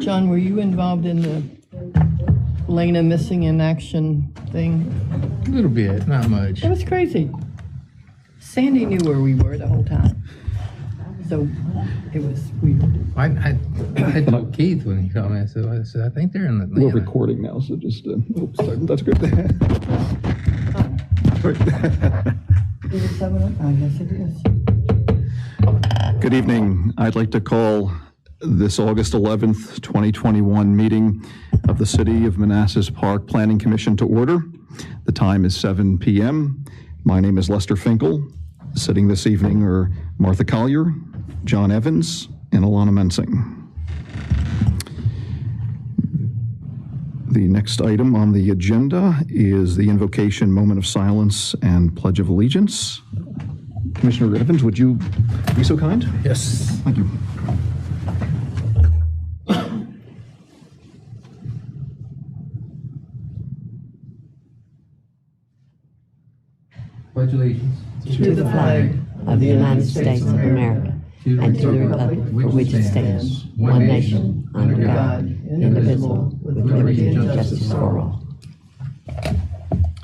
John, were you involved in the Lena missing in action thing? A little bit, not much. It was crazy. Sandy knew where we were the whole time. So it was weird. I told Keith when he called me, I said, I think they're in the. We're recording now, so just, oops, that's good. Is it 7 o'clock? Yes, it is. Good evening. I'd like to call this August 11th, 2021 meeting of the City of Manassas Park Planning Commission to order. The time is 7 p.m. My name is Lester Finkel. Sitting this evening are Martha Collier, John Evans, and Alana Mensing. The next item on the agenda is the invocation, moment of silence, and pledge of allegiance. Commissioner Evans, would you be so kind? Yes. Thank you. Pledge allegiance to the flag of the United States of America and to the republic for which it stands, one nation, under God, indivisible, with liberty and justice for all.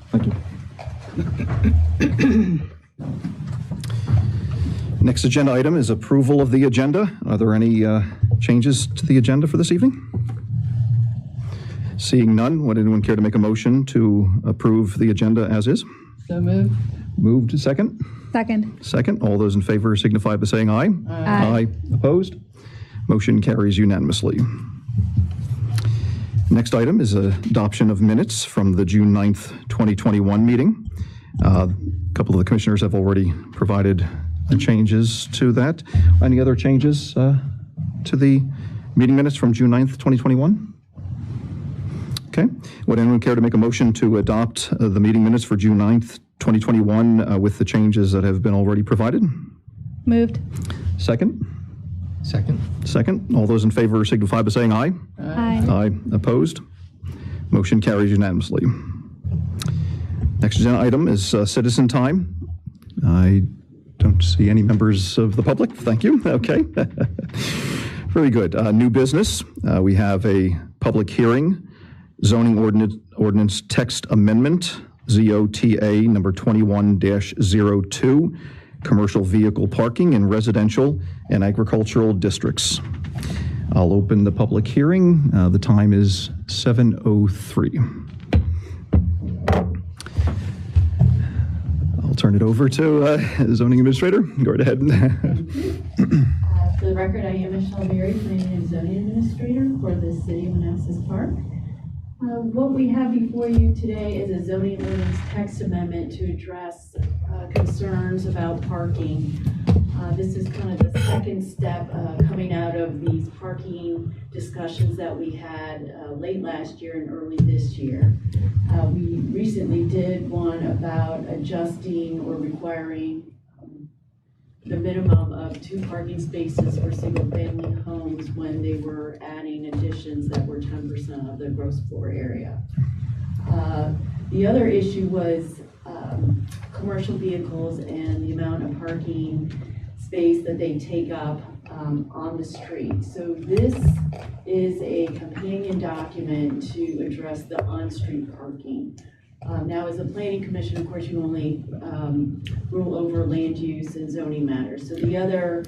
Thank you. Next agenda item is approval of the agenda. Are there any changes to the agenda for this evening? Seeing none, would anyone care to make a motion to approve the agenda as is? So moved. Moved to second? Second. Second. All those in favor signify by saying aye. Aye. Opposed? Motion carries unanimously. Next item is adoption of minutes from the June 9th, 2021 meeting. A couple of the commissioners have already provided changes to that. Any other changes to the meeting minutes from June 9th, 2021? Okay. Would anyone care to make a motion to adopt the meeting minutes for June 9th, 2021 with the changes that have been already provided? Moved. Second? Second. Second. All those in favor signify by saying aye. Aye. Aye. Opposed? Motion carries unanimously. Next agenda item is citizen time. I don't see any members of the public. Thank you. Okay. Very good. New business. We have a public hearing. Zoning ordinance text amendment, ZOTA number 21-02, commercial vehicle parking in residential and agricultural districts. I'll open the public hearing. The time is 7:03. I'll turn it over to the zoning administrator. Go right ahead. For the record, I am Michelle Berry, planning and zoning administrator for the City of Manassas Park. What we have before you today is a zoning ordinance text amendment to address concerns about parking. This is kind of the second step coming out of these parking discussions that we had late last year and early this year. We recently did one about adjusting or requiring the minimum of 2 parking spaces for single-family homes when they were adding additions that were 10% of the gross floor area. The other issue was commercial vehicles and the amount of parking space that they take up on the street. So this is a companion document to address the on-street parking. Now, as a planning commission, of course, you only rule over land use and zoning matters. So the other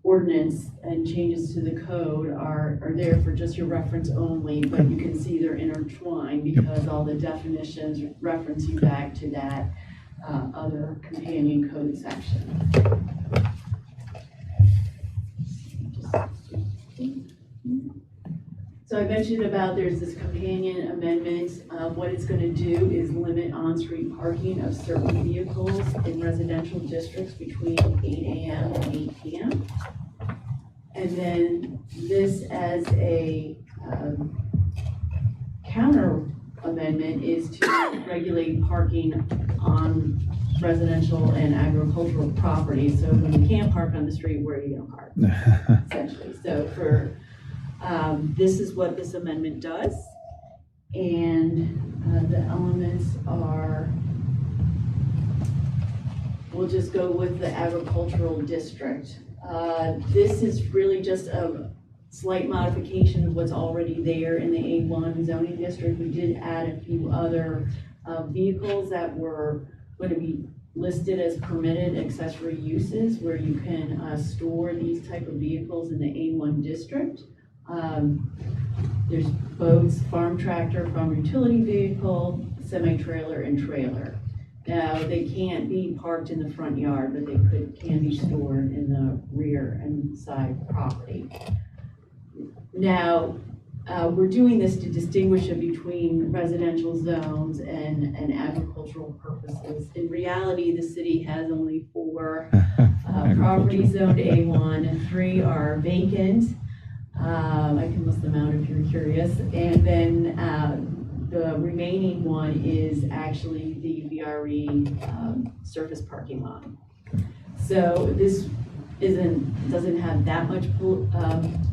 ordinance and changes to the code are there for just your reference only, but you can see they're intertwined because all the definitions reference you back to that other companion code section. So I mentioned about there's this companion amendment. What it's going to do is limit on-street parking of certain vehicles in residential districts between 8 a.m. and 8 p.m. And then this as a counter amendment is to regulate parking on residential and agricultural property. So when you can't park on the street, where are you going to park? Essentially. So for this is what this amendment does, and the elements are, we'll just go with the agricultural district. This is really just a slight modification of what's already there in the A1 zoning district. We did add a few other vehicles that were going to be listed as permitted accessory uses, where you can store these type of vehicles in the A1 district. There's boats, farm tractor, farm utility vehicle, semi-trailer, and trailer. Now, they can't be parked in the front yard, but they can be stored in the rear and side property. Now, we're doing this to distinguish it between residential zones and agricultural purposes. In reality, the city has only 4 properties zoned A1, and 3 are vacant. I can list them out if you're curious. And then the remaining one is actually the VRE surface parking lot. So this doesn't have that much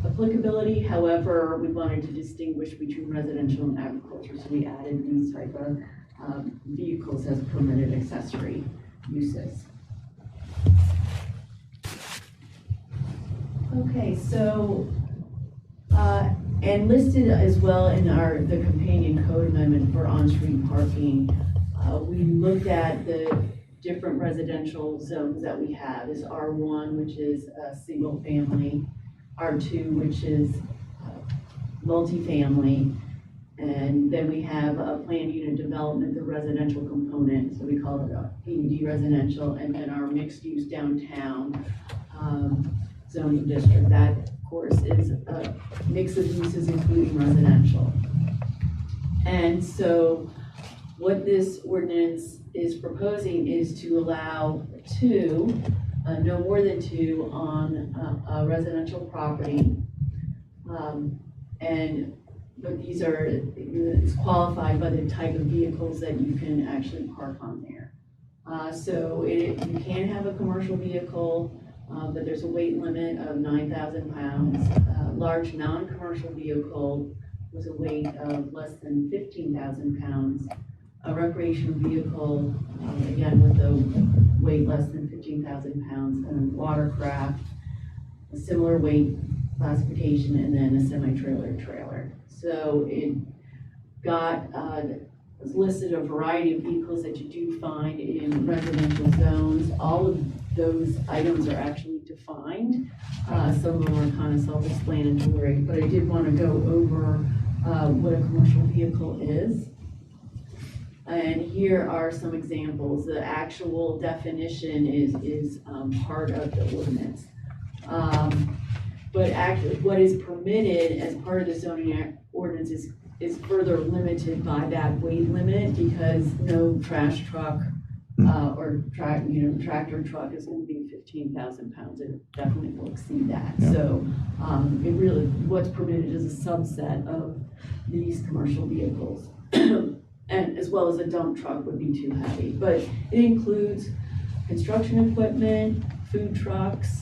applicability. However, we wanted to distinguish between residential and agriculture, so we added these type of vehicles as permitted accessory uses. Okay, so and listed as well in the companion code amendment for on-street parking, we looked at the different residential zones that we have. Is R1, which is a single family, R2, which is multifamily, and then we have a planned unit development, the residential component, so we call it a PUD residential, and then our mixed use downtown zoning district. That, of course, is a mix of uses including residential. And so what this ordinance is proposing is to allow 2, no more than 2 on a residential property. But these are, it's qualified by the type of vehicles that you can actually park on there. So you can have a commercial vehicle, but there's a weight limit of 9,000 pounds. A large non-commercial vehicle with a weight of less than 15,000 pounds. A recreational vehicle, again, with a weight less than 15,000 pounds, and a watercraft, a similar weight classification, and then a semi-trailer trailer. So it was listed a variety of vehicles that you do find in residential zones. All of those items are actually defined. Some of them are kind of self-explanatory, but I did want to go over what a commercial vehicle is. And here are some examples. The actual definition is part of the ordinance. But actually, what is permitted as part of the zoning ordinance is further limited by that weight limit, because no trash truck or tractor truck is going to be 15,000 pounds. It definitely will exceed that. Yeah. So it really, what's permitted is a subset of these commercial vehicles. And as well as a dump truck would be too heavy. But it includes construction equipment, food trucks,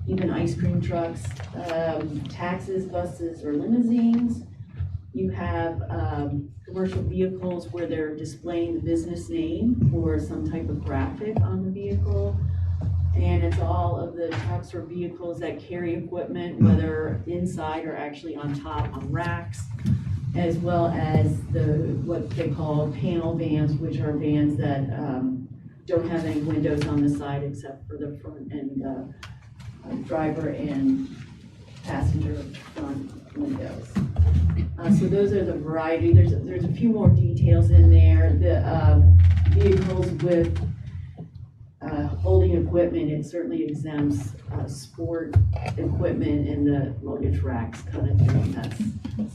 even ice cream trucks, taxis, buses, or limousines. You have commercial vehicles where they're displaying the business name or some type of graphic on the vehicle. And it's all of the trucks or vehicles that carry equipment, whether inside or actually on top on racks, as well as what they call panel vans, which are vans that don't have any windows on the side except for the front and driver and passenger front windows. So those are the variety. There's a few more details in there. The vehicles with holding equipment, it certainly exempts sport equipment and the luggage racks kind of thing. That's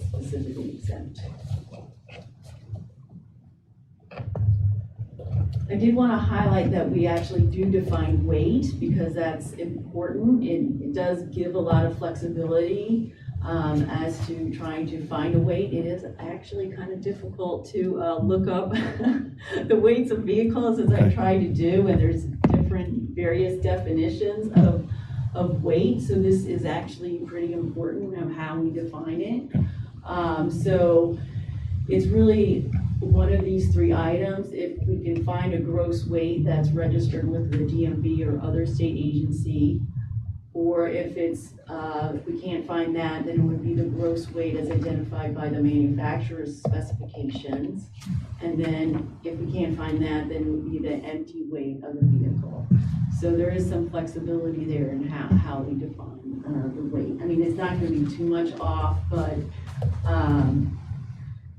specifically exempt. I did want to highlight that we actually do define weight, because that's important. It does give a lot of flexibility as to trying to find a weight. It is actually kind of difficult to look up the weights of vehicles, as I try to do, and there's various definitions of weight. So this is actually pretty important of how we define it. So it's really one of these 3 items. If we can find a gross weight that's registered with the DMV or other state agency, or if it's, if we can't find that, then it would be the gross weight as identified by the manufacturer's specifications. And then if we can't find that, then it would be the empty weight of the vehicle. So there is some flexibility there in how we define the weight. I mean, it's not gonna be too much off, but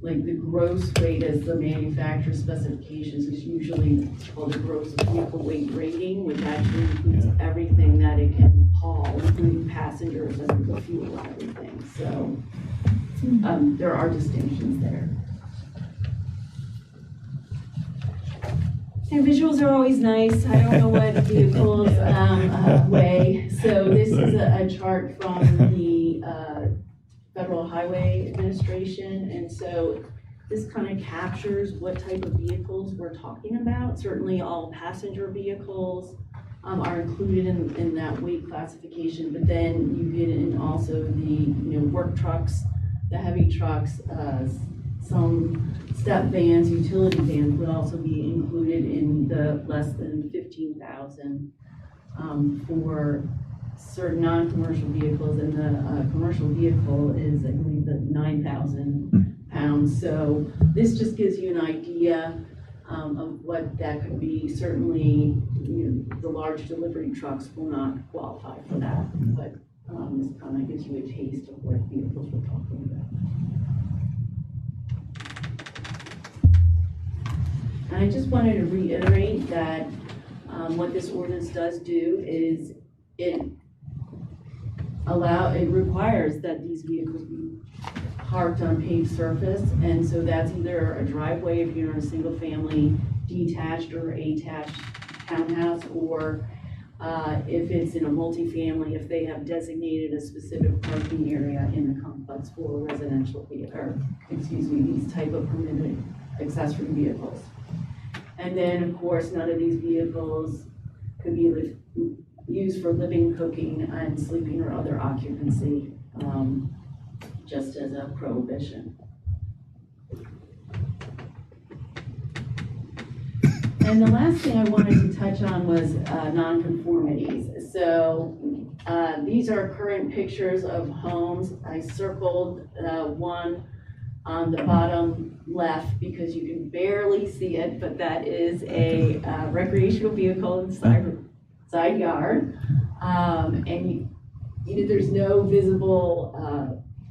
like the gross weight as the manufacturer's specifications is usually called the gross vehicle weight rating, which actually includes everything that it can haul, including passengers and the fuel and everything. So there are distinctions there. And visuals are always nice. I don't know what vehicles weigh. So this is a chart from the Federal Highway Administration, and so this kind of captures what type of vehicles we're talking about. Certainly all passenger vehicles are included in that weight classification, but then you get in also the work trucks, the heavy trucks, some step vans, utility vans would also be included in the less than 15,000 for certain non-commercial vehicles, and the commercial vehicle is, I believe, the 9,000 pounds. So this just gives you an idea of what that could be. Certainly, the large delivery trucks will not qualify for that, but this kind of gives you a taste of what vehicles we're talking about. And I just wanted to reiterate that what this ordinance does do is it requires that these vehicles be parked on paved surface, and so that's either a driveway if you're in a single family detached or attached townhouse, or if it's in a multifamily, if they have designated a specific parking area in the complex for residential these type of permitted accessory vehicles. And then, of course, none of these vehicles could be used for living, cooking, and sleeping or other occupancy, just as a prohibition. And the last thing I wanted to touch on was nonconformities. So these are current pictures of homes. I circled one on the bottom left because you can barely see it, but that is a recreational vehicle inside side yard, and there's no visible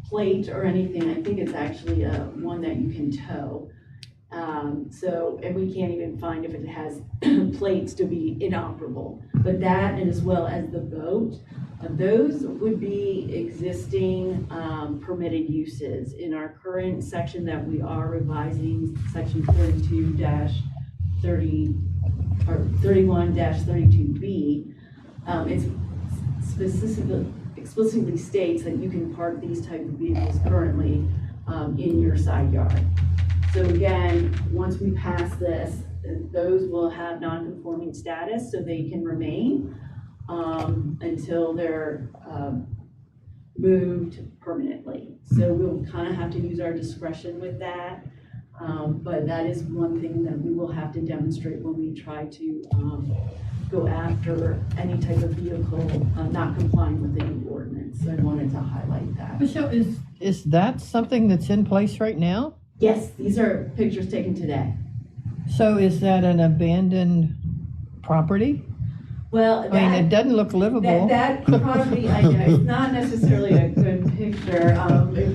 plate or anything. I think it's actually one that you can tow. And we can't even find if it has plates to be inoperable. But that, and as well as the boat, those would be existing permitted uses. In our current section that we are revising, section 32-30 or 31-32B, it explicitly states that you can park these type of vehicles currently in your side yard. So again, once we pass this, those will have non-conforming status, so they can remain until they're moved permanently. So we'll kind of have to use our discretion with that. But that is one thing that we will have to demonstrate when we try to go after any type of vehicle not complying with the new ordinance. So I wanted to highlight that. Michelle, is that something that's in place right now? Yes, these are pictures taken today. So is that an abandoned property? Well, I mean, it doesn't look livable. That property, I know, it's not necessarily a good picture,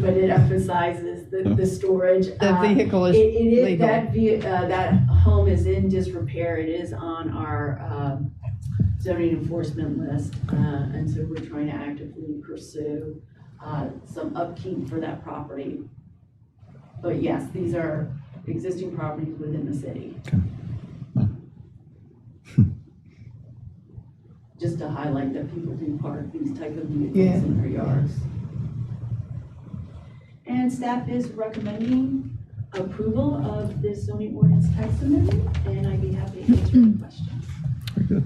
but it emphasizes the storage. The vehicle is legal. That home is in disrepair. It is on our zoning enforcement list, and so we're trying to actively pursue some upkeep for that property. But yes, these are existing properties within the city. Just to highlight that people do park these type of vehicles in their yards. And staff is recommending approval of this zoning ordinance text amendment, and I'd be happy to answer any questions. Very good.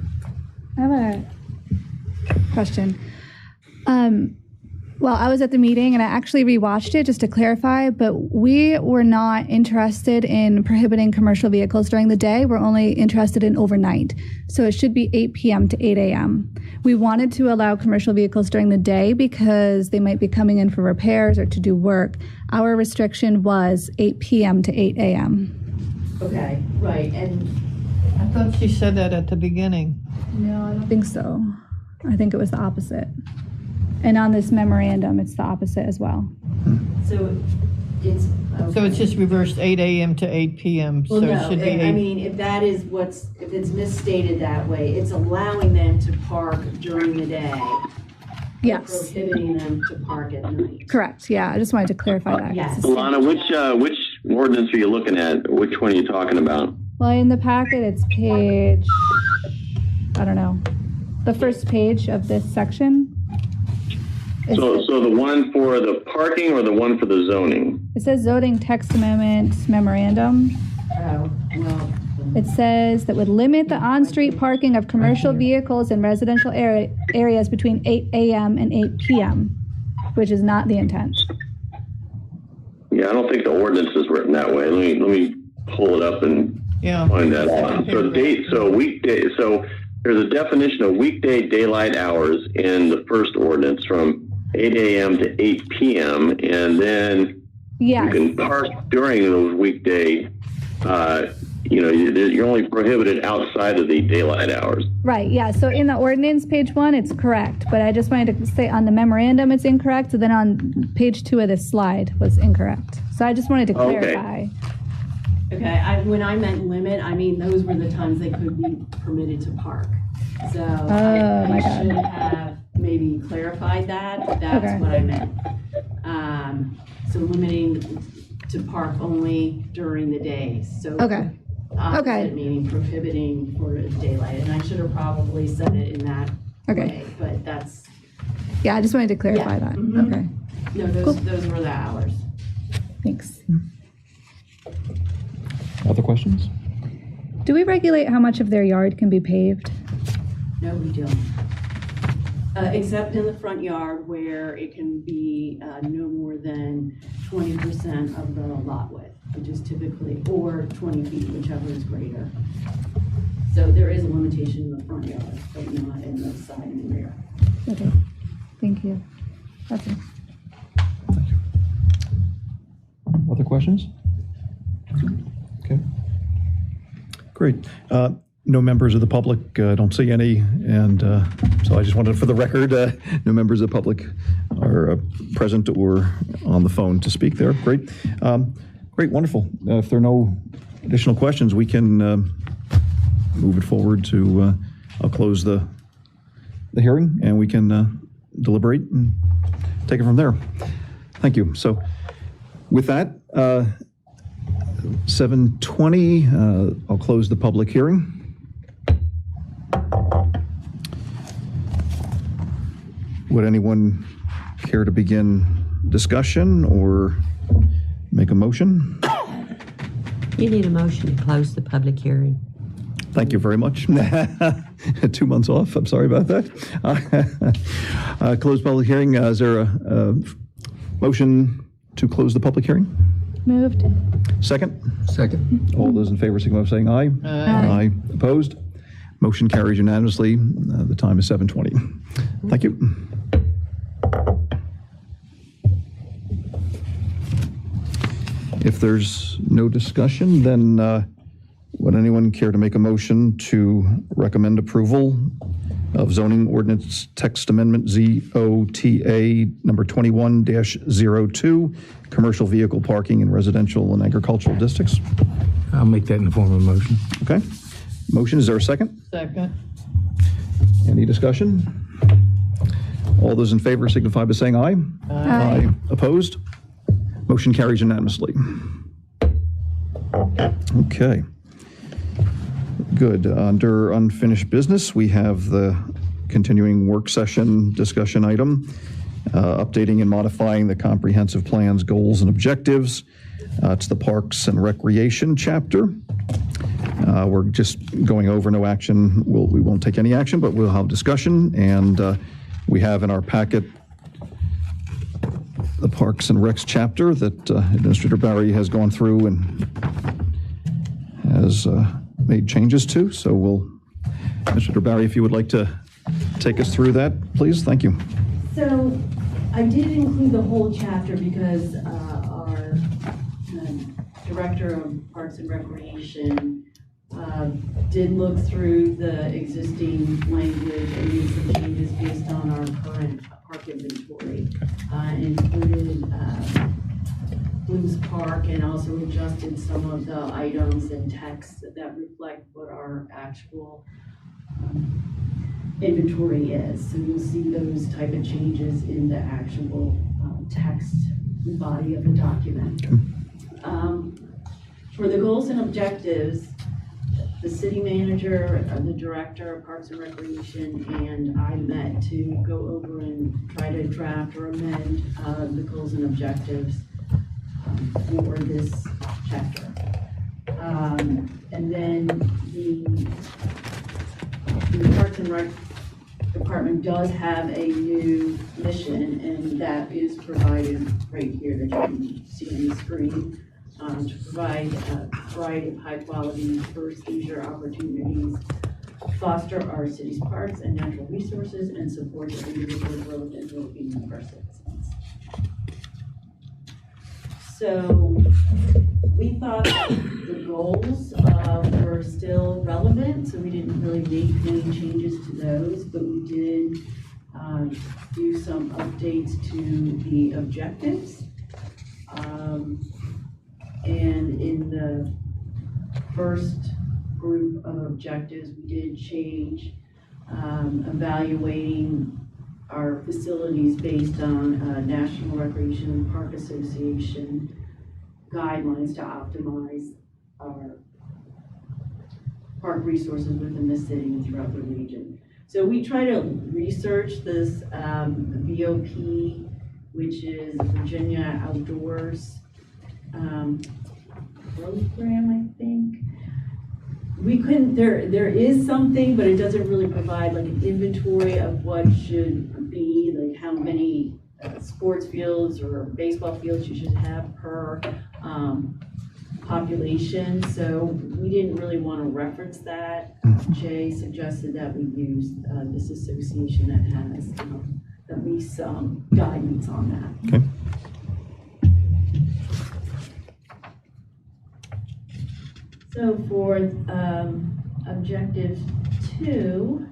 I have a question. Well, I was at the meeting and I actually rewatched it just to clarify, but we were not interested in prohibiting commercial vehicles during the day. We're only interested in overnight. So it should be 8 p.m. to 8 a.m. We wanted to allow commercial vehicles during the day because they might be coming in for repairs or to do work. Our restriction was 8 p.m. to 8 a.m. Okay, right, and I thought she said that at the beginning. No, I don't think so. I think it was the opposite. And on this memorandum, it's the opposite as well. so it's. So it's just reversed 8 a.m. to 8 p.m. Well, So no, it should be I 8. mean, if that is if it's misstated that way, it's allowing them to park during the day. Yes, Prohibiting them to park at night. correct. Yeah, I just wanted to clarify that. Yes. Alana, which ordinance are you looking at? Which one are you talking about? Well, in the packet, it's page, I don't know, the first page of this section. It So the one for the parking or the one for the zoning? says zoning text amendment memorandum. Oh, well. It says that would limit the on-street parking of commercial vehicles in residential areas between 8 a.m. and 8 p.m., which is not the intent. Yeah, I don't think the ordinance is written that way. Let me pull it up and Yeah. find that out. So weekday. So there's a definition of weekday daylight hours in the first ordinance from 8 a.m. to 8 p.m. and then you Yes, can park during those weekday. You're only prohibited outside of the daylight hours. right, yeah. So in the ordinance, page 1, it's correct, but I just wanted to say on the memorandum, it's incorrect. So then on page 2 of this slide was incorrect. So I just wanted to Okay. clarify. Okay, when I meant limit, I mean those were the times they could be permitted to park. So my I God. should have maybe clarified that, but that's Okay. what I meant. So limiting to park only during the day, so. Okay. Opposite Okay. meaning prohibiting for daylight, and I should have probably said it in that Okay. way, but that's, Yeah, I just wanted to clarify Yeah. that. Mhm. Okay, no, those were the hours. thanks. Other questions? Do we regulate how much of their yard can be paved? No, we don't. Except in the front yard where it can be no more than 20% of the lot width, which is typically, or 20 feet, whichever is greater. So there is a limitation in the front yard, but not in the side and rear. Okay, thank you. That's it. Other questions? Okay. Great. No members of the public, don't see any, and so I just wanted, for the record, no members of the public are present or on the phone to speak there. Great. Great, wonderful. If there are no additional questions, we can move it forward to, I'll close the hearing, and we can deliberate and take it from there. Thank you. So with that, 7:20, I'll close the public hearing. Would anyone care to begin discussion or make a motion? You need a motion to close the public hearing. Thank you very much. 2 months off, I'm sorry about that. Close public hearing, is there a motion to close the public hearing? Moved. Second? Second. All those in favor, signify by saying aye. Aye. Opposed? Motion carries unanimously. The time is 7:20. Thank you. If there's no discussion, then would anyone care to make a motion to recommend approval of zoning ordinance text amendment ZOTA number 21-02, commercial vehicle parking in residential and agricultural districts? I'll make that in the form of a motion. Okay. Motion, is there a second? Second. Any discussion? All those in favor signify by saying aye. Aye. Opposed? Motion carries unanimously. Okay. Good. Under unfinished business, we have the continuing work session discussion item, updating and modifying the comprehensive plans, goals, and objectives. It's the Parks and Recreation chapter. We're just going over, no action. We won't take any action, but we'll have discussion. And we have in our packet the Parks and Recs chapter that Administrator Barry has gone through and has made changes to. So Administrator Barry, if you would like to take us through that, please. Thank you. So I did include the whole chapter because our Director of Parks and Recreation did look through the existing language and made some changes based on our current park inventory. Included Blues Park and also adjusted some of the items and text that reflect what our actual inventory is. So you'll see those type of changes in the actual text body of the document. For the goals and objectives, the city manager, the director of Parks and Recreation, and I met to go over and try to draft or amend the goals and objectives for this chapter. And then the Parks and Rec Department does have a new mission, and that is provided right here that you can see on the screen. To provide a variety of high-quality first leisure opportunities, foster our city's parks and natural resources, and support the individual growth and well-being of our citizens. So we thought the goals were still relevant, so we didn't really make many changes to those, but we did do some updates to the objectives. And in the first group of objectives, we did change evaluating our facilities based on National Recreation and Park Association guidelines to optimize our park resources within the city and throughout the region. So we try to research this VOP, which is Virginia Outdoors program, I think. We couldn't, there is something, but it doesn't really provide like an inventory of what should be, like how many sports fields or baseball fields you should have per population. So we didn't really want to reference that. Jay suggested that we use this association that has at least some guidance on that. Okay. So for objective 2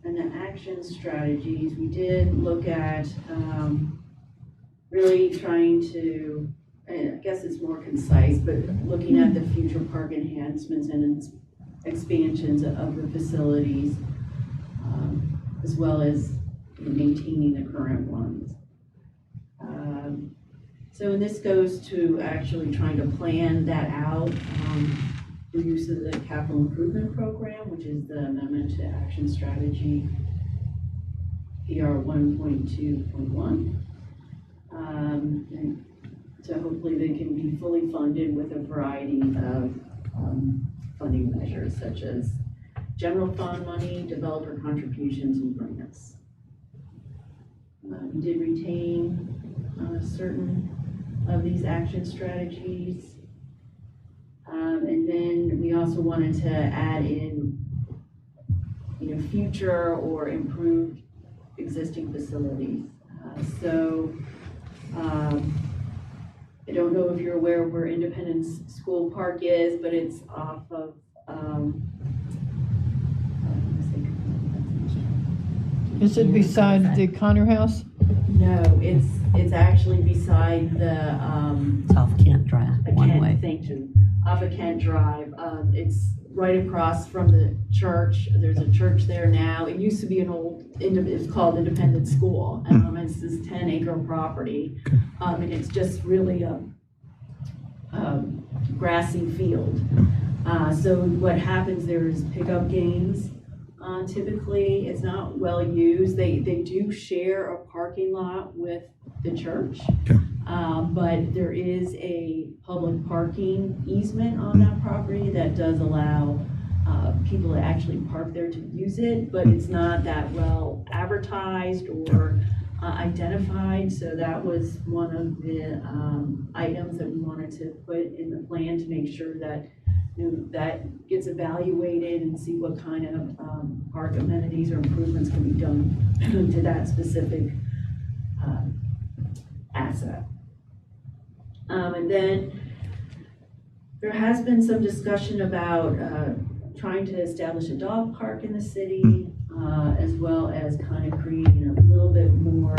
and the action strategies, we did look at really trying to, I guess it's more concise, but looking at the future park enhancements and expansions of the facilities, as well as maintaining the current ones. So this goes to actually trying to plan that out through use of the capital improvement program, which is the amendment to action strategy PR 1.2.1. And so hopefully they can be fully funded with a variety of funding measures such as general fund money, developer contributions, and grants. We did retain certain of these action strategies. And then we also wanted to add in, future or improved existing facilities. I don't know if you're aware of where Independence School Park is, but it's off of, Is it beside the Connor House? no, it's actually beside the, It's off Kent Drive, one way. Thank you, off of Kent Drive. It's right across from the church. There's a church there now. It used to be an old, it's called Independence School. It's this 10-acre property. And it's just really a grassy field. So what happens there is pickup games. Typically, it's not well used. They do share a parking lot with the church, but there is a public parking easement on that property that does allow people to actually park there to use it, but it's not that well advertised or identified, so that was one of the items that we wanted to put in the plan to make sure that, you know, that gets evaluated and see what kind of park amenities or improvements can be done to that specific asset. And then there has been some discussion about trying to establish a dog park in the city, as well as kind of creating a little bit more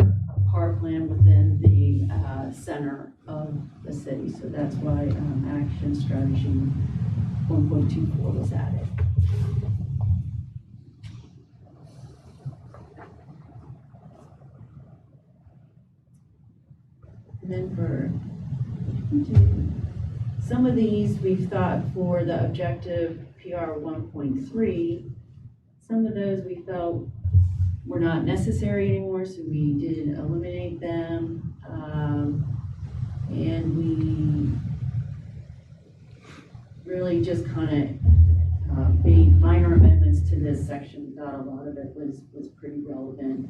parkland within the center of the city. So that's why action strategy 1.24 was added. And then for some of these, we've thought for the objective PR 1.3, some of those we felt were not necessary anymore, so we did eliminate them. And we really just kind of made minor amendments to this section. We thought a lot of it was pretty relevant,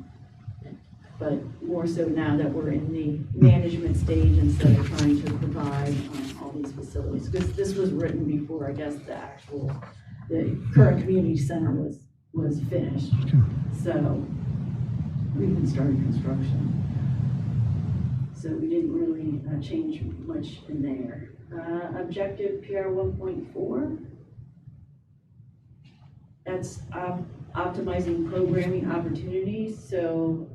but more so now that we're in the management stage instead of trying to provide all these facilities. Because this was written before, I guess, the current community center was finished. So we've been starting construction. So we didn't really change much in there. Objective PR 1.4, that's optimizing programming opportunities. So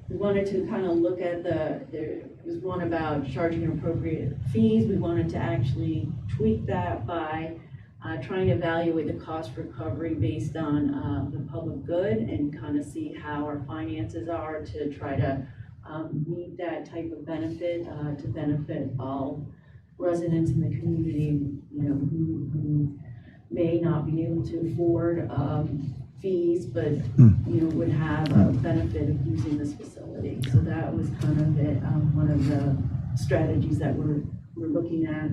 we wanted to kind of look at there was one about charging appropriate fees. We wanted to actually tweak that by trying to evaluate the cost recovery based on the public good and kind of see how our finances are to try to meet that type of benefit, to benefit all residents in the community, you know, who may not be able to afford fees, but you know, would have a benefit of using this facility. So that was kind of it, one of the strategies that we're looking at.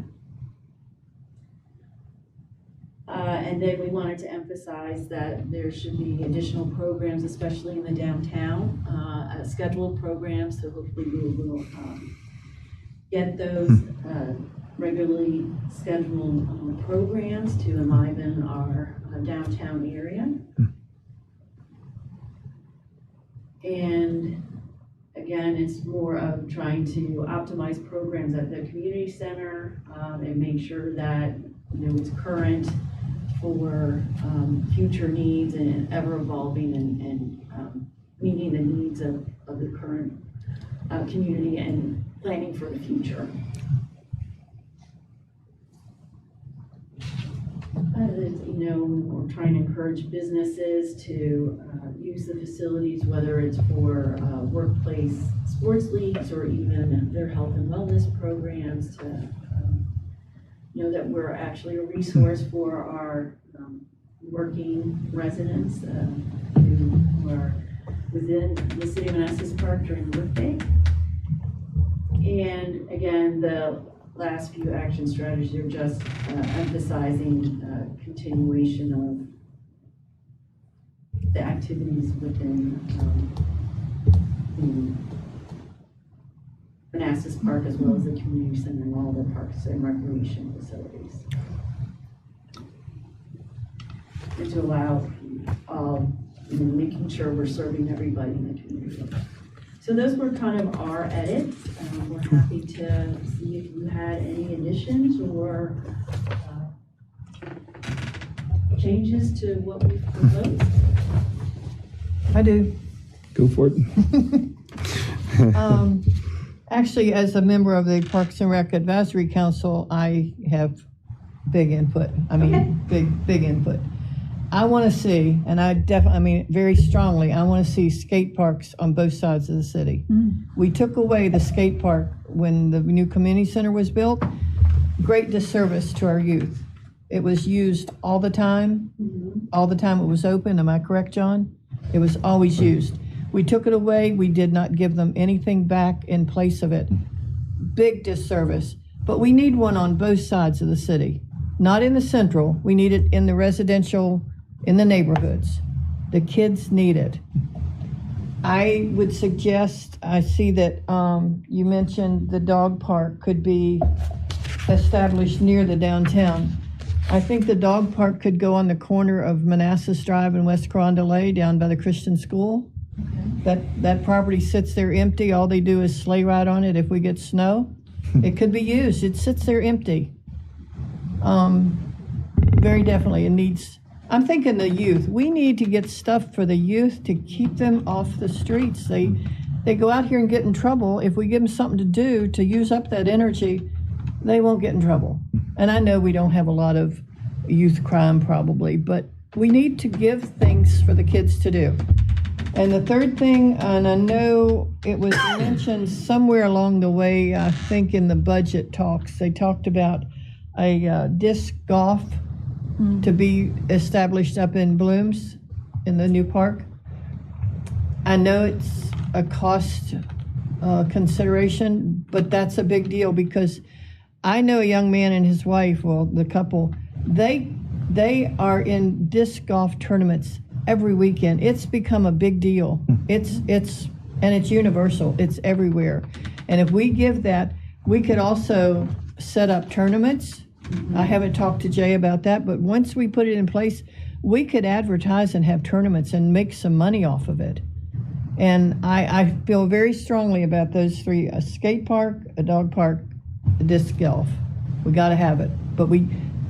And then we wanted to emphasize that there should be additional programs, especially in the downtown, scheduled programs. So hopefully we will get those regularly scheduled programs to enliven our downtown area. And again, it's more of trying to optimize programs at the community center and make sure that, you know, it's current for future needs and ever evolving and meeting the needs of the current community and planning for the future. You know, we're trying to encourage businesses to use the facilities, whether it's for workplace sports leagues or even their health and wellness programs, to know that we're actually a resource for our working residents who are within the city of Manassas Park during the workday. And again, the last few action strategies are just emphasizing continuation of the activities within the Manassas Park, as well as the community center and all the parks and recreation facilities. And to allow making sure we're serving everybody in the community. So those were kind of our edits. We're happy to see if you had any additions or changes to what we've proposed. I do. Go for it. Actually, as a member of the Parks and Rec Advisory Council, I have big input. I mean, big input. I want to see, and very strongly, I want to see skate parks on both sides of the city. We took away the skate park when the new community center was built. Great disservice to our youth. It was used all the time. All the time it was open. Am I correct, John? It was always used. We took it away. We did not give them anything back in place of it. Big disservice. But we need one on both sides of the city. Not in the central. We need it in the residential, in the neighborhoods. The kids need it. I would suggest, I see that you mentioned the dog park could be established near the downtown. I think the dog park could go on the corner of Manassas Drive and West Carondelet down by the Christian school. That property sits there empty. All they do is sleigh ride on it if we get snow. It could be used. It sits there empty. Very definitely, it needs, I'm thinking the youth. We need to get stuff for the youth to keep them off the streets. They go out here and get in trouble. If we give them something to do to use up that energy, they won't get in trouble. And I know we don't have a lot of youth crime probably, but we need to give things for the kids to do. And the third thing, and I know it was mentioned somewhere along the way, I think in the budget talks, they talked about a disc golf to be established up in Blooms in the new park. I know it's a cost consideration, but that's a big deal because I know a young man and his wife, well, the couple, they are in disc golf tournaments every weekend. It's become a big deal. It's universal. It's everywhere. And if we give that, we could also set up tournaments. I haven't talked to Jay about that, but once we put it in place, we could advertise and have tournaments and make some money off of it. And I feel very strongly about those three: a skate park, a dog park, a disc golf. We got to have it. But we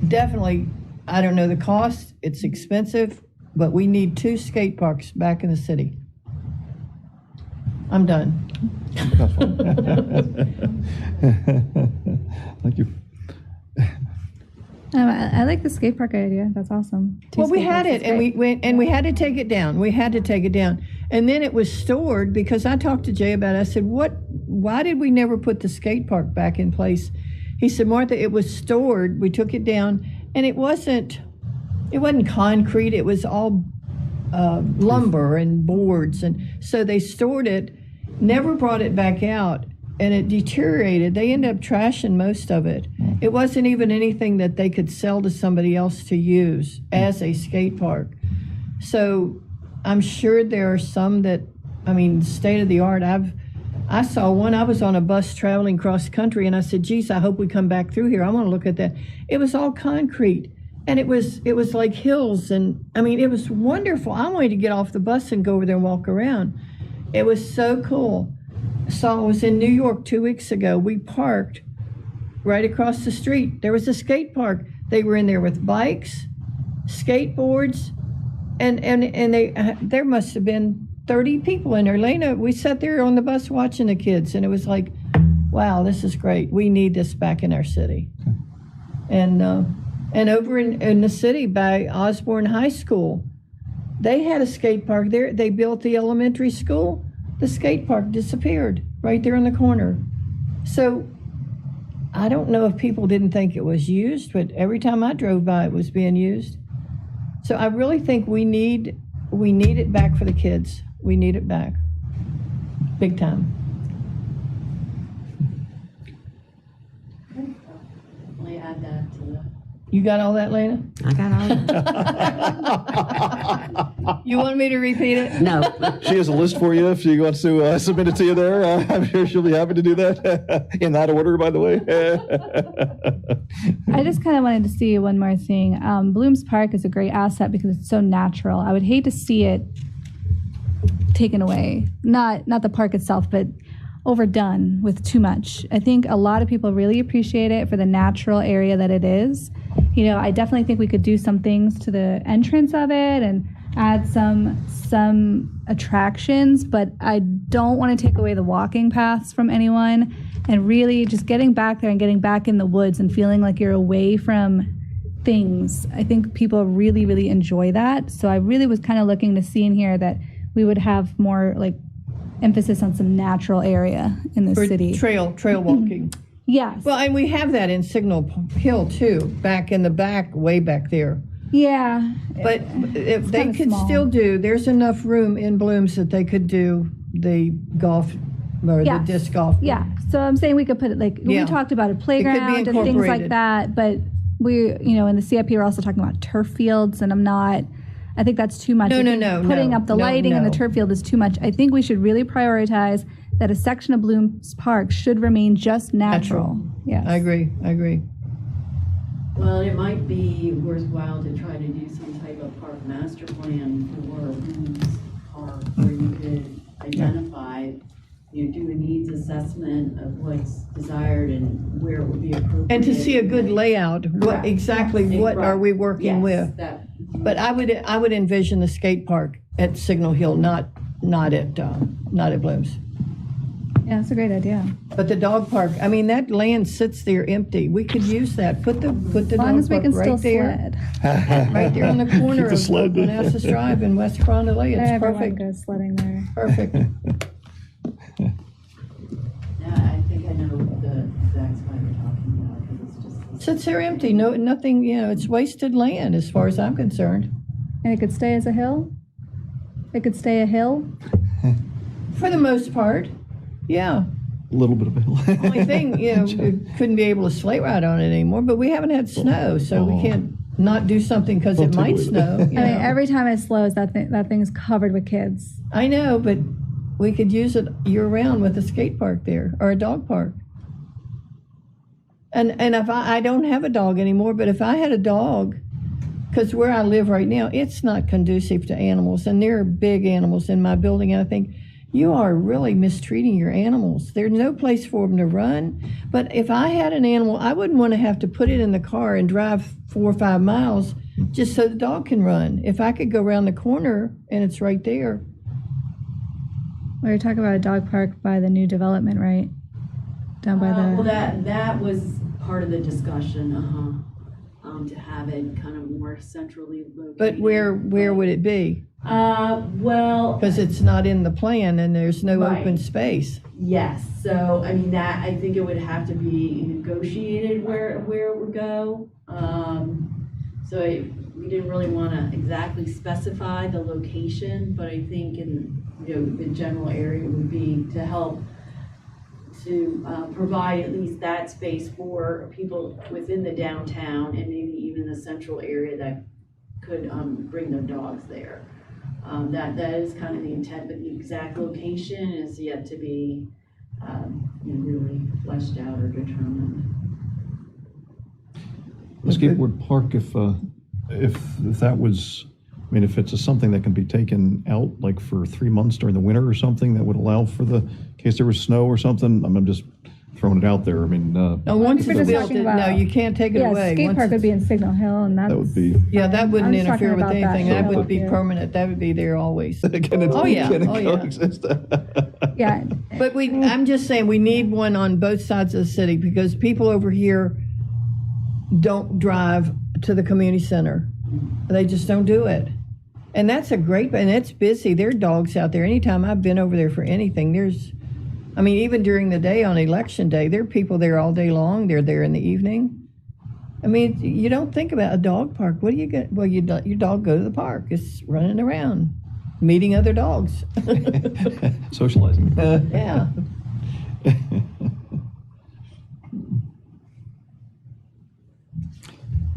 definitely, I don't know the cost, it's expensive, but we need 2 skate parks back in the city. I'm done. Thank you. I like the skate park idea. That's awesome. Well, we had it, and we went, and we had to take it down. We had to take it down, and then it was stored because I talked to Jay about it. I said, why did we never put the skate park back in place? He said, Martha, it was stored. We took it down, and it wasn't concrete. It was all lumber and boards, and so they stored it, never brought it back out, and it deteriorated. They ended up trashing most of it. It wasn't even anything that they could sell to somebody else to use as a skate park. So I'm sure there are some that, I mean, state of the art. I saw one, I was on a bus traveling cross country, and I said, geez, I hope we come back through here. I want to look at that. It was all concrete, and it was like hills, and I mean, it was wonderful. I wanted to get off the bus and go over there and walk around. It was so cool. So I was in New York 2 weeks ago. We parked right across the street. There was a skate park. They were in there with bikes, skateboards, and there must have been 30 people in there. Lena, we sat there on the bus watching the kids, and it was like, wow, this is great. We need this back in our city. And over in the city by Osborne High School, they had a skate park there. They built the elementary school. The skate park disappeared right there in the corner. So I don't know if people didn't think it was used, but every time I drove by, it was being used. So I really think we need it back for the kids. We need it back, big time. Definitely add that to the. You got all that, Lena? I got all that. You want me to repeat it? No. She has a list for you if she wants to submit it to you there. I'm sure she'll be happy to do that. In that order, by the way. I just kind of wanted to see one more thing. Blooms Park is a great asset because it's so natural. I would hate to see it taken away. Not the park itself, but overdone with too much. I think a lot of people really appreciate it for the natural area that it is. You know, I definitely think we could do some things to the entrance of it and add some attractions, but I don't want to take away the walking paths from anyone, and really just getting back there and getting back in the woods and feeling like you're away from things. I think people really, really enjoy that. So I really was kind of looking to see in here that we would have more like emphasis on some natural area in the city. Trail walking. Yes. Well, and we have that in Signal Hill too, back in the back, way back there. Yeah. But if they kinda could small. still do, there's enough room in Blooms that they could do the golf or Yes. the disc golf. Yeah. So I'm saying we could put it like, Yeah. we talked about a playground and things like incorporated. that, but we, you know, in the CIP, we're also talking about turf fields, and I'm not I think that's too much. No, I no, think no, Putting no, up the no, lighting and the no. turf field is too much. I think we should really prioritize that a section of Blooms Park should remain just natural. Yes. I agree. Well, it might be worthwhile to try to do some type of park master plan for Blooms Park, where you could identify, do a needs assessment of what's desired and where it would be appropriate. And to see a good layout, what Correct. exactly what are we working Yes, with? that- But I would envision the skate park at Signal Hill, not at Blooms. Yeah, that's a great idea. But the dog park, I mean, that land sits there empty. We could use that. Put the As long dog as we park can still right there, sled. right there on the corner the of sled. Manassas Drive and West Fond du Lac. It's Everyone perfect. goes sledding there. Perfect. Yeah, I think I know the exact spot you're talking about, because it's just. Sits there empty. No, nothing. It's wasted land as far as I'm concerned. And it could stay as a hill? It could stay a hill? For the most part, yeah. A little bit of a hill. Only thing, we couldn't be able to sleigh ride on it anymore, but we haven't had snow, so we can't not do something because it might snow. I mean, every time it slows, that thing's covered with kids. I know, but we could use it year round with a skate park there or a dog park. And if I don't have a dog anymore, but if I had a dog, because where I live right now, it's not conducive to animals, and there are big animals in my building, and I think, you are really mistreating your animals. There's no place for them to run. But if I had an animal, I wouldn't want to have to put it in the car and drive 4 or 5 miles just so the dog can run. If I could go around the corner and it's right there. We were talking about a dog park by the new development, right? Down by the. Well, that was part of the discussion, to have it kind of more centrally located. But where would it be? Well. Because it's not in the plan and there's no Right. open space. Yes, so, I mean, I think it would have to be negotiated where it would go. We didn't really want to exactly specify the location, but I think the general area would be to help to provide at least that space for people within the downtown and maybe even the central area that could bring their dogs there. That is kind of the intent, but the exact location is yet to be really fleshed out or determined. The skateboard park, if that was, I mean, if it's something that can be taken out like for 3 months during the winter or something that would allow for in case there was snow or something, I'm just throwing it out there. I mean, No, once We're it's just built, talking no, about- you can't take it Yeah, away. skate Once park would it's- be in Signal Hill, and that would be, Yeah, that wouldn't I'm just interfere talking with about that anything. That hill would be here. permanent. That would be there always. can it, Oh, yeah. can it Oh, yeah. coexist? Yeah. But I'm just saying, we need one on both sides of the city because people over here don't drive to the community center. They just don't do it. And that's and it's busy. There are dogs out there. Anytime I've been over there for anything, even during the day on election day, there are people there all day long. They're there in the evening. I mean, you don't think about a dog park. What do you get? Well, your dog go to the park. It's running around, meeting other dogs. Socializing. Yeah.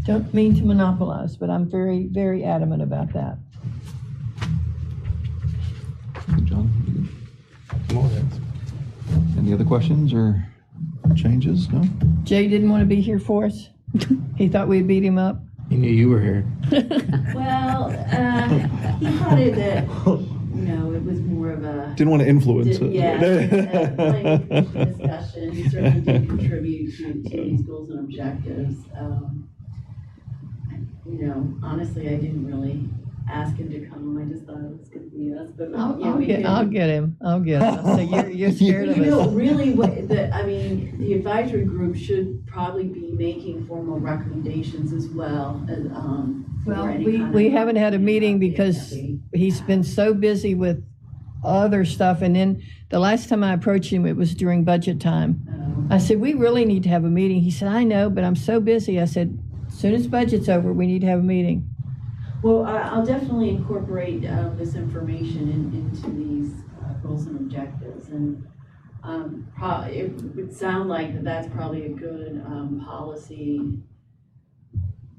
Don't mean to monopolize, but I'm very, very adamant about that. John, More than- any other questions or changes? No? Jay didn't want to be here for us. He thought we'd beat him up. He knew you were here. Well, he thought that, it was more of a. Didn't want to influence it. Discussion. He certainly did contribute to these goals and objectives. Honestly, I didn't really ask him to come. I just thought it was going to be us. But I'll get him. I'll say you're scared of us. Really, the advisory group should probably be making formal recommendations as well. Well, we haven't had a meeting because he's been so busy with other stuff. And then the last time I approached him, it was during budget time. I said, we really need to have a meeting. He said, I know, but I'm so busy. I said, as soon as budget's over, we need to have a meeting. Well, I'll definitely incorporate this information into these goals and objectives. And it would sound like that's probably a good policy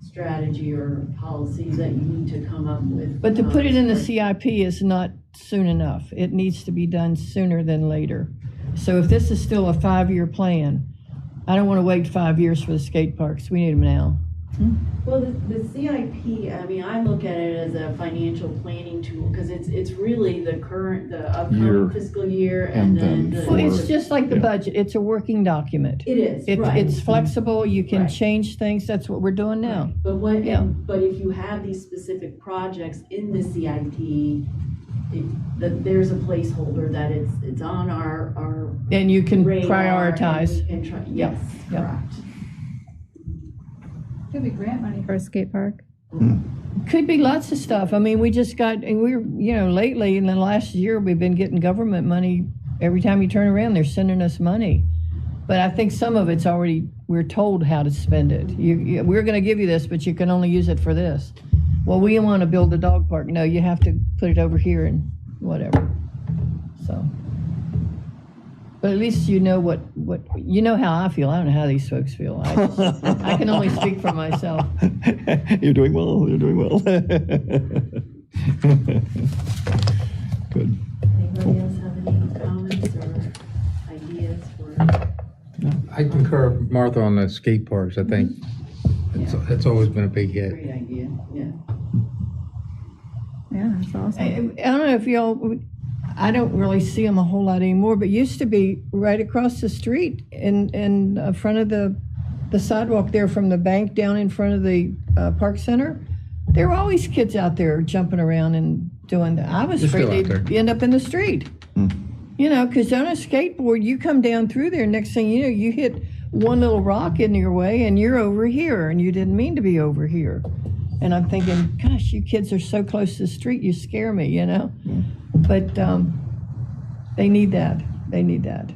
strategy or policy that you need to come up with. But to put it in the for- CIP is not soon enough. It needs to be done sooner than later. So if this is still a 5-year plan, I don't want to wait 5 years for the skate parks. We need them now. Well, the CIP, I mean, I look at it as a financial planning tool, because it's really the Year upcoming fiscal year, and then then the. Well, it's just like the Yeah. budget. It's a working document. It is, It's, right. it's flexible. You can Right. change things. That's what we're doing now. But Yeah. but if you have these specific projects in the CIP, there's a placeholder that it's on our And you can radar. prioritize. And try, yes, Yep. correct. Could be grant money for a skate park. Could be lots of stuff. I mean, we just got, and we're, lately in the last year, we've been getting government money. Every time you turn around, they're sending us money. But I think some of it's already, we're told how to spend it. We're going to give you this, but you can only use it for this. Well, we want to build a dog park. No, you have to put it over here and whatever. So, but at least you know what you know how I feel. I don't know how these folks feel. I can only speak for myself. You're doing well. You're doing well. Good. Anybody else have any comments or ideas for? I concur with Martha on the skate parks. I think it's always been a big hit. Great idea, yeah. Yeah, that's awesome. I don't know if y'all, I don't really see them a whole lot anymore, but used to be right across the street in front of the sidewalk there from the bank down in front of the park center. There were always kids out there jumping around and doing that. I was They're still afraid out they'd end up in the street. Because on a skateboard, you come down through there, next thing you know, you hit one little rock in your way and you're over here, and you didn't mean to be over here. And I'm thinking, gosh, you kids are so close to the street, you scare me, But they need that. They need that.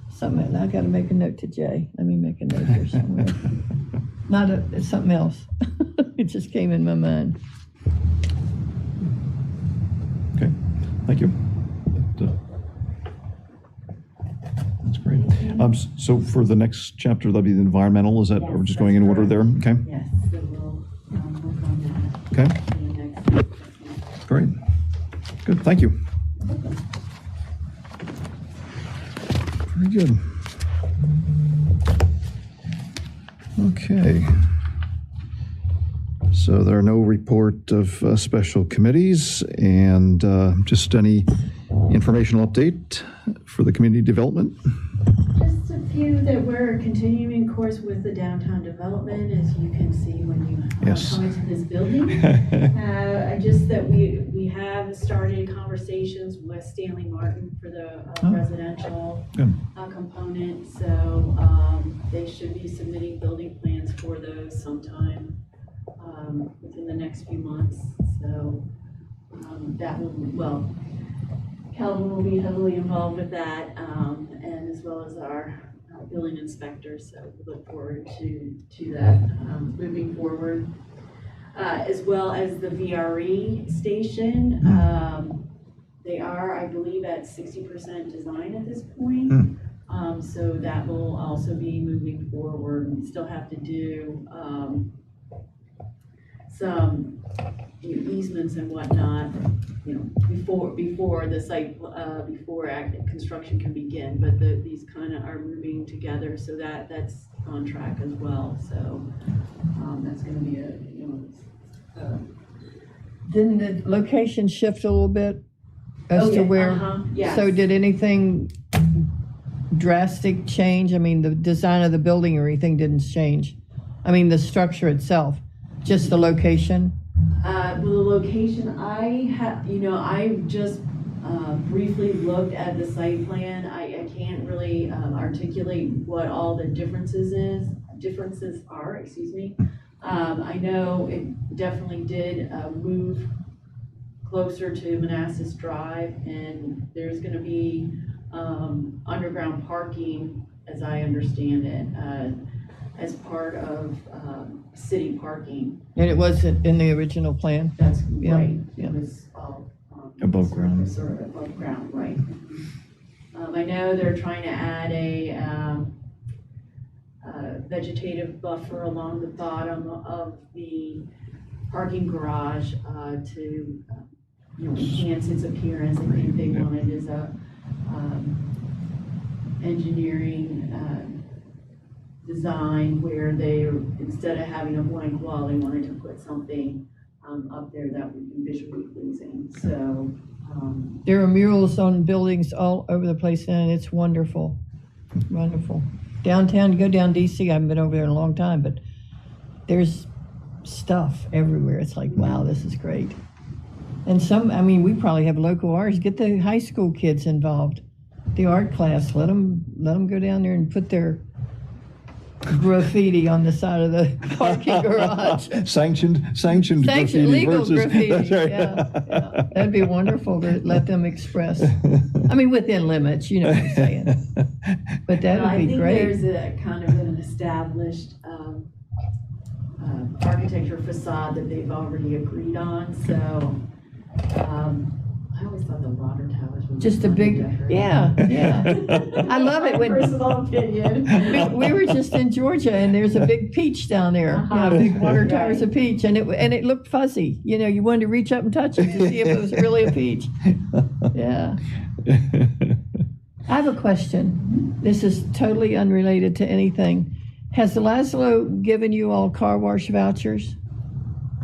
Something, I got to make a note to Jay. Let me make a note here somewhere. It's something else. It just came in my mind. Okay, thank you. That's great. So for the next chapter, that'll be the environmental, is that, Yes, we're just going in that's order there? Okay, Yes, so we'll work on that. okay, in the next. great. Good, thank you. Very good. Okay. So there are no report of special committees, and just any informational update for the community development? Just a few that we're continuing course with the downtown development, as you can see when you Yes. come into this building. Just that we have started conversations with Stanley Martin for the residential Good. component. So they should be submitting building plans for those sometime within the next few months. So that will, Calvin will be heavily involved with that, and as well as our building inspector. So we look forward to that moving forward. As well as the VRE station. They are, I believe, at 60% design at this point. So that will also be moving forward. We still have to do some easements and whatnot, before the site, before active construction can begin. But these kind of are moving together, so that's on track as well. So that's going to be Didn't the location shift a little bit as to where? Yes. So did anything drastic change? I mean, the design of the building or anything didn't change? I mean, the structure itself, just the location? Well, the location, I just briefly looked at the site plan. I can't really articulate what all the differences are, excuse me. I know it definitely did move closer to Manassas Drive, and there's gonna be underground parking, as I understand it, as part of city parking. And it wasn't in the original plan? That's Yeah, right. yeah. It was all Above ground. Sort of above ground, right. I know they're trying to add a vegetative buffer along the bottom of the parking garage to enhance its appearance. I think they wanted as a engineering design where they, instead of having a blank wall, they wanted to put something up there that would be visually pleasing. So There are murals on buildings all over the place, and it's wonderful, wonderful. Downtown, you go down DC, I haven't been over there in a long time, but there's stuff everywhere. It's like, wow, this is great. And we probably have local artists. Get the high school kids involved. The art class, let them go down there and put their graffiti on the side of the parking garage. Sanctioned graffiti legal versus graffiti. That's right. Yeah. That'd be wonderful to let them express. Within limits, you know what I'm saying. But that would be great. I think there's a kind of an established architecture facade that they've already agreed on. So I always thought the water towers were Just a big, yeah. I love it when personal opinion. we were just in Georgia, and there's a big peach down there. Yeah, big water towers of peach, and it looked fuzzy. You wanted to reach up and touch it to see if it was really a peach. Yeah. I have a question. This is totally unrelated to anything. Has Laszlo given you all car wash vouchers?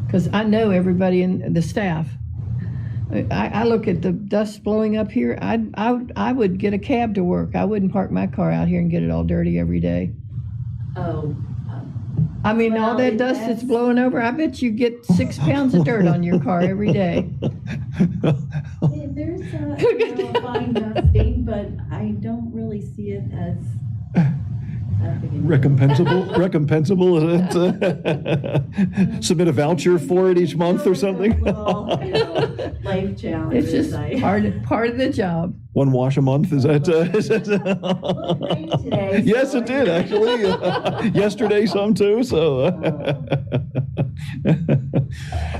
Because I know everybody in the staff. I look at the dust blowing up here. I would get a cab to work. I wouldn't park my car out here and get it all dirty every day. Oh. All that dust that's blowing over, I bet you get 6 pounds of dirt on your car every day. There's a fine dusting, but I don't really see it as recompensable. Submit a voucher for it each month or something. Life challenge. It's just part of the job. One wash a month, is that? Today, Yes, it did actually. Yesterday, some too. So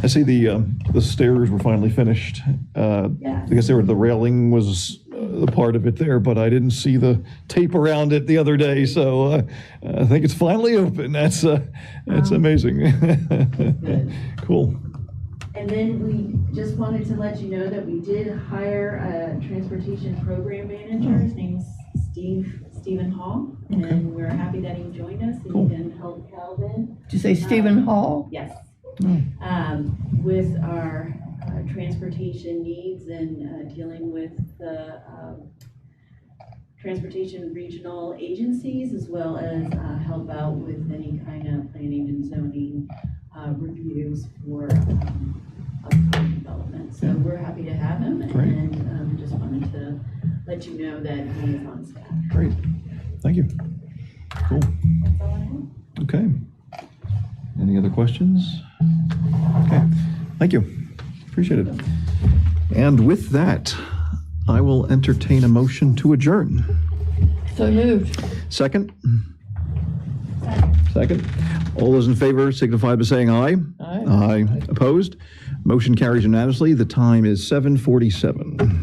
I see the stairs were finally finished. I guess the railing was the part of it there, but I didn't see the tape around it the other day. So I think it's finally open. That's amazing. Good. Cool. And then we just wanted to let you know that we did hire a transportation program manager. His name's Stephen Hall, and we're happy that he joined us and he can help Calvin. Did you say Stephen Hall? Yes. With our transportation needs and dealing with the transportation regional agencies, as well as help out with any kind of planning and zoning reviews for upcoming development. So we're happy to have him. Great. And just wanted to let you know that he is on staff. Great. Thank you. Cool. That's all I have. Okay. Any other questions? Okay. Thank you. Appreciate it. And with that, I will entertain a motion to adjourn. So moved. Second? Second. All those in favor signify by saying aye. Aye. Aye. Opposed? Motion carries unanimously. The time is 7:47.